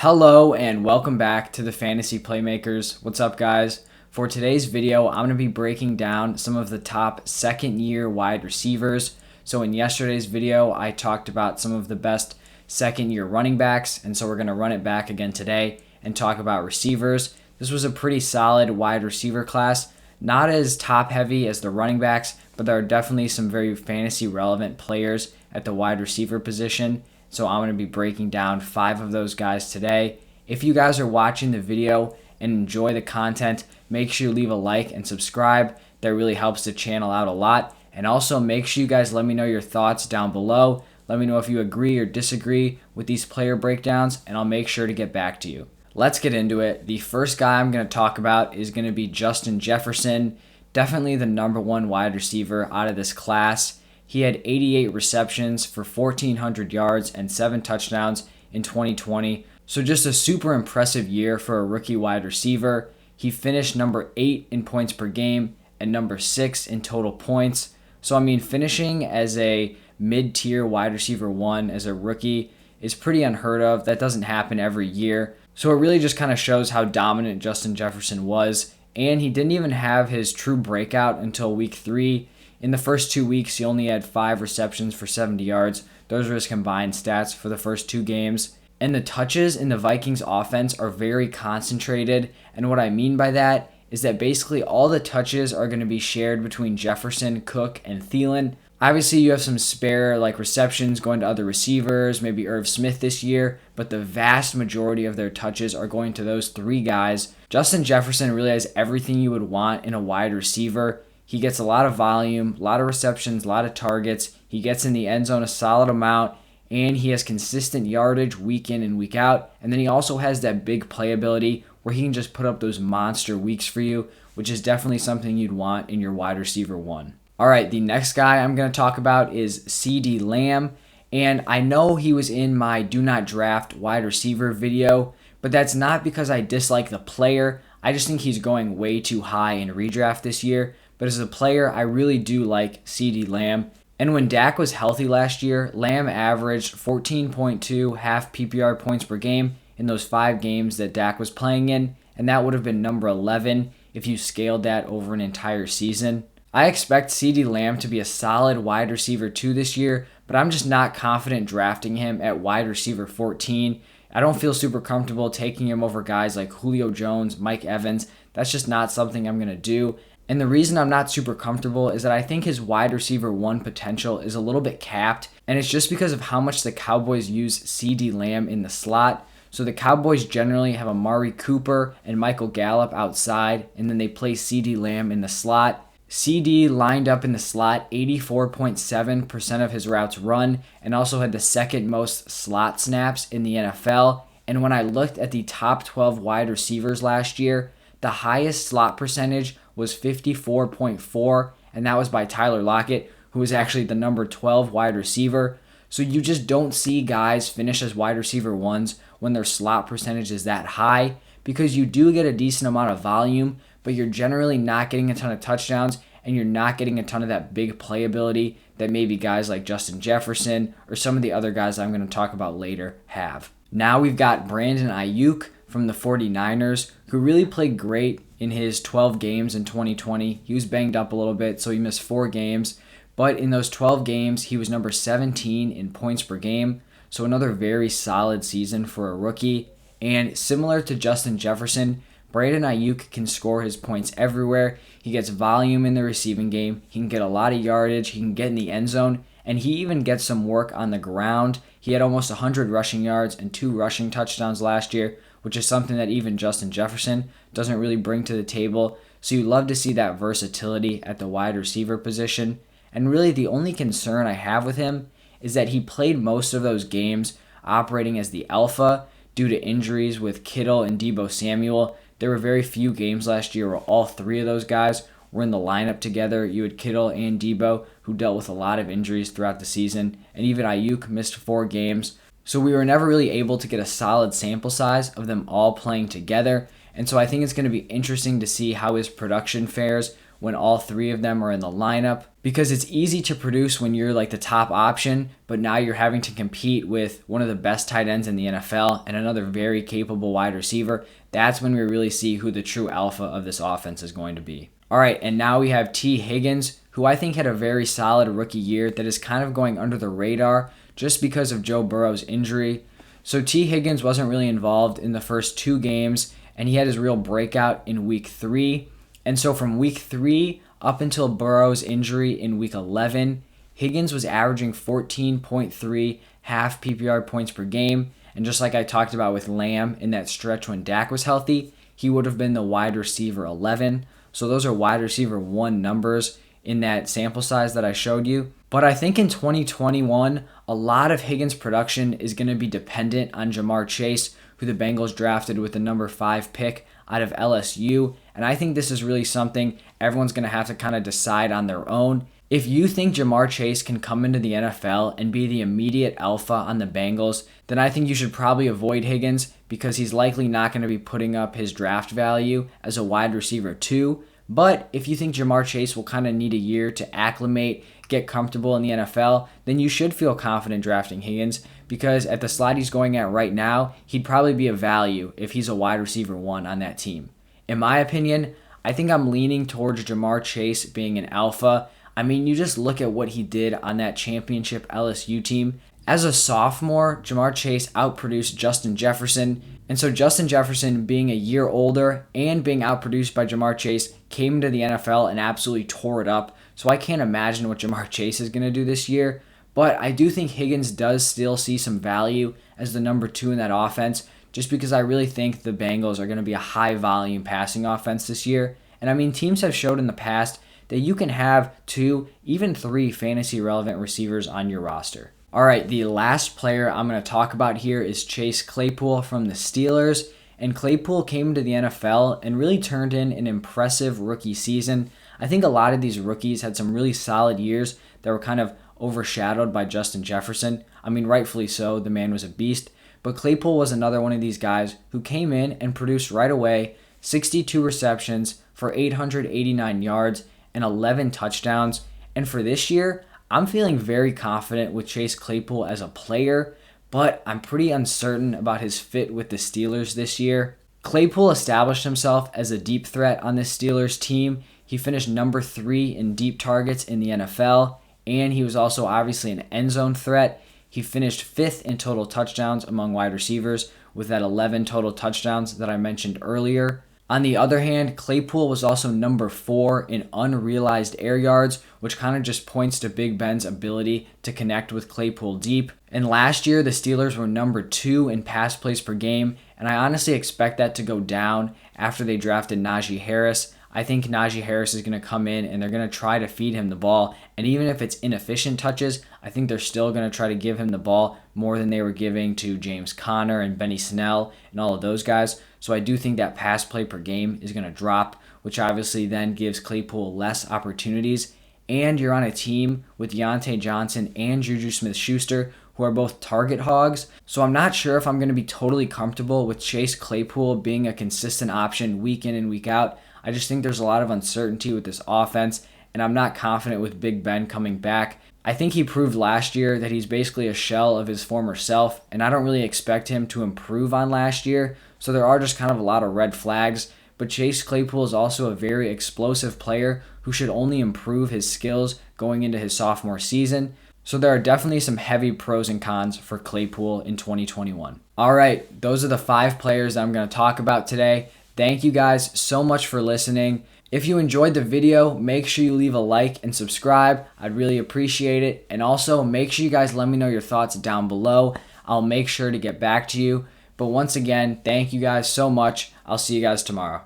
Hello and welcome back to the Fantasy Playmakers. What's up, guys? For today's video, I'm going to be breaking down some of the top second-year wide receivers. So in yesterday's video, I talked about some of the best second-year running backs, and so we're going to run it back again today and talk about receivers. This was a pretty solid wide receiver class, not as top-heavy as the running backs, but there are definitely some very fantasy-relevant players at the wide receiver position. So I'm going to be breaking down 5 of those guys today. If you guys are watching the video and enjoy the content, make sure you leave a like and subscribe. That really helps the channel out a lot. And also make sure you guys let me know your thoughts down below. Let me know if you agree or disagree with these player breakdowns, and I'll make sure to get back to you. Let's get into it. The first guy I'm going to talk about is going to be Justin Jefferson. Definitely the #1 wide receiver out of this class. He had 88 receptions for 1,400 yards and 7 touchdowns in 2020. So just a super impressive year for a rookie wide receiver. He finished number 8 in points per game and number 6 in total points. So, finishing as a mid-tier wide receiver 1 as a rookie is pretty unheard of. That doesn't happen every year. So it really just kind of shows how dominant Justin Jefferson was. And he didn't even have his true breakout until week 3. In the first 2 weeks, he only had 5 receptions for 70 yards. Those are his combined stats for the first 2 games. And the touches in the Vikings offense are very concentrated. And what I mean by that is that basically all the touches are going to be shared between Jefferson, Cook, and Thielen. Obviously, you have some spare receptions going to other receivers, maybe Irv Smith this year, but the vast majority of their touches are going to those 3 guys. Justin Jefferson really has everything you would want in a wide receiver. He gets a lot of volume, a lot of receptions, a lot of targets. He gets in the end zone a solid amount, and he has consistent yardage week in and week out. And then he also has that big playability where he can just put up those monster weeks for you, which is definitely something you'd want in your wide receiver 1. All right, the next guy I'm going to talk about is CeeDee Lamb. And I know he was in my Do Not Draft wide receiver video, but that's not because I dislike the player. I just think he's going way too high in redraft this year. But as a player, I really do like CeeDee Lamb. And when Dak was healthy last year, Lamb averaged 14.2 half PPR points per game in those 5 games that Dak was playing in, and that would have been number 11 if you scaled that over an entire season. I expect CeeDee Lamb to be a solid wide receiver 2 this year, but I'm just not confident drafting him at wide receiver 14. I don't feel super comfortable taking him over guys like Julio Jones, Mike Evans. That's just not something I'm going to do. And the reason I'm not super comfortable is that I think his wide receiver 1 potential is a little bit capped, and it's just because of how much the Cowboys use CeeDee Lamb in the slot. So the Cowboys generally have Amari Cooper and Michael Gallup outside, and then they play CeeDee Lamb in the slot. CeeDee lined up in the slot 84.7% of his routes run, and also had the second most slot snaps in the NFL. And when I looked at the top 12 wide receivers last year, the highest slot percentage was 54.4, and that was by Tyler Lockett, who was actually the number 12 wide receiver. So you just don't see guys finish as wide receiver 1s when their slot percentage is that high, because you do get a decent amount of volume, but you're generally not getting a ton of touchdowns, and you're not getting a ton of that big playability that maybe guys like Justin Jefferson or some of the other guys I'm going to talk about later have. Now we've got Brandon AIYUK from the 49ers, who really played great in his 12 games in 2020. He was banged up a little bit, so he missed 4 games. But in those 12 games, he was number 17 in points per game. So another very solid season for a rookie. And similar to Justin Jefferson, Brandon AIYUK can score his points everywhere. He gets volume in the receiving game. He can get a lot of yardage. He can get in the end zone. And he even gets some work on the ground. He had almost 100 rushing yards and 2 rushing touchdowns last year, which is something that even Justin Jefferson doesn't really bring to the table. So you love to see that versatility at the wide receiver position. And really the only concern I have with him is that he played most of those games operating as the alpha due to injuries with Kittle and Deebo Samuel. There were very few games last year where all 3 of those guys were in the lineup together. You had Kittle and Deebo, who dealt with a lot of injuries throughout the season, and even AIYUK missed 4 games. So we were never really able to get a solid sample size of them all playing together. And so I think it's going to be interesting to see how his production fares when all three of them are in the lineup, because it's easy to produce when you're like the top option, but now you're having to compete with one of the best tight ends in the NFL and another very capable wide receiver. That's when we really see who the true alpha of this offense is going to be. All right, and now we have T. Higgins, who I think had a very solid rookie year that is kind of going under the radar just because of Joe Burrow's injury. So T. Higgins wasn't really involved in the first 2 games, and he had his real breakout in week 3. And so from week 3 up until Burrow's injury in week 11, Higgins was averaging 14.3 half PPR points per game. And just like I talked about with Lamb in that stretch when Dak was healthy, he would have been the wide receiver 11. So those are wide receiver 1 numbers in that sample size that I showed you. But I think in 2021, a lot of Higgins' production is going to be dependent on Jamar Chase, who the Bengals drafted with the number 5 pick out of LSU. And I think this is really something everyone's going to have to kind of decide on their own. If you think Jamar Chase can come into the NFL and be the immediate alpha on the Bengals, then I think you should probably avoid Higgins because he's likely not going to be putting up his draft value as a wide receiver 2. But if you think Jamar Chase will kind of need a year to acclimate, get comfortable in the NFL, then you should feel confident drafting Higgins because at the slot he's going at right now, he'd probably be a value if he's a wide receiver 1 on that team. In my opinion, I think I'm leaning towards Jamar Chase being an alpha. I mean, you just look at what he did on that championship LSU team. As a sophomore, Jamar Chase outproduced Justin Jefferson. And so Justin Jefferson, being a year older and being outproduced by Jamar Chase, came into the NFL and absolutely tore it up. So I can't imagine what Jamar Chase is going to do this year. But I do think Higgins does still see some value as the number 2 in that offense, just because I really think the Bengals are going to be a high-volume passing offense this year. And I mean, teams have showed in the past that you can have 2, even 3 fantasy-relevant receivers on your roster. All right, the last player I'm going to talk about here is Chase Claypool from the Steelers. And Claypool came into the NFL and really turned in an impressive rookie season. I think a lot of these rookies had some really solid years that were kind of overshadowed by Justin Jefferson. I mean, rightfully so, the man was a beast. But Claypool was another one of these guys who came in and produced right away 62 receptions for 889 yards and 11 touchdowns. And for this year, I'm feeling very confident with Chase Claypool as a player, but I'm pretty uncertain about his fit with the Steelers this year. Claypool established himself as a deep threat on this Steelers team. He finished number 3 in deep targets in the NFL, and he was also obviously an end zone threat. He finished 5th in total touchdowns among wide receivers with that 11 total touchdowns that I mentioned earlier. On the other hand, Claypool was also number 4 in unrealized air yards, which kind of just points to Big Ben's ability to connect with Claypool deep. And last year, the Steelers were number 2 in pass plays per game, and I honestly expect that to go down after they drafted Najee Harris. I think Najee Harris is going to come in and they're going to try to feed him the ball. And even if it's inefficient touches, I think they're still going to try to give him the ball more than they were giving to James Conner and Benny Snell and all of those guys. So I do think that pass play per game is going to drop, which obviously then gives Claypool less opportunities. And you're on a team with Deontay Johnson and Juju Smith-Schuster, who are both target hogs. So I'm not sure if I'm going to be totally comfortable with Chase Claypool being a consistent option week in and week out. I just think there's a lot of uncertainty with this offense, and I'm not confident with Big Ben coming back. I think he proved last year that he's basically a shell of his former self, and I don't really expect him to improve on last year, so there are just kind of a lot of red flags. But Chase Claypool is also a very explosive player who should only improve his skills going into his sophomore season. So there are definitely some heavy pros and cons for Claypool in 2021. All right, those are the 5 players that I'm going to talk about today. Thank you guys so much for listening. If you enjoyed the video, make sure you leave a like and subscribe. I'd really appreciate it. And also make sure you guys let me know your thoughts down below. I'll make sure to get back to you. But once again, thank you guys so much. I'll see you guys tomorrow.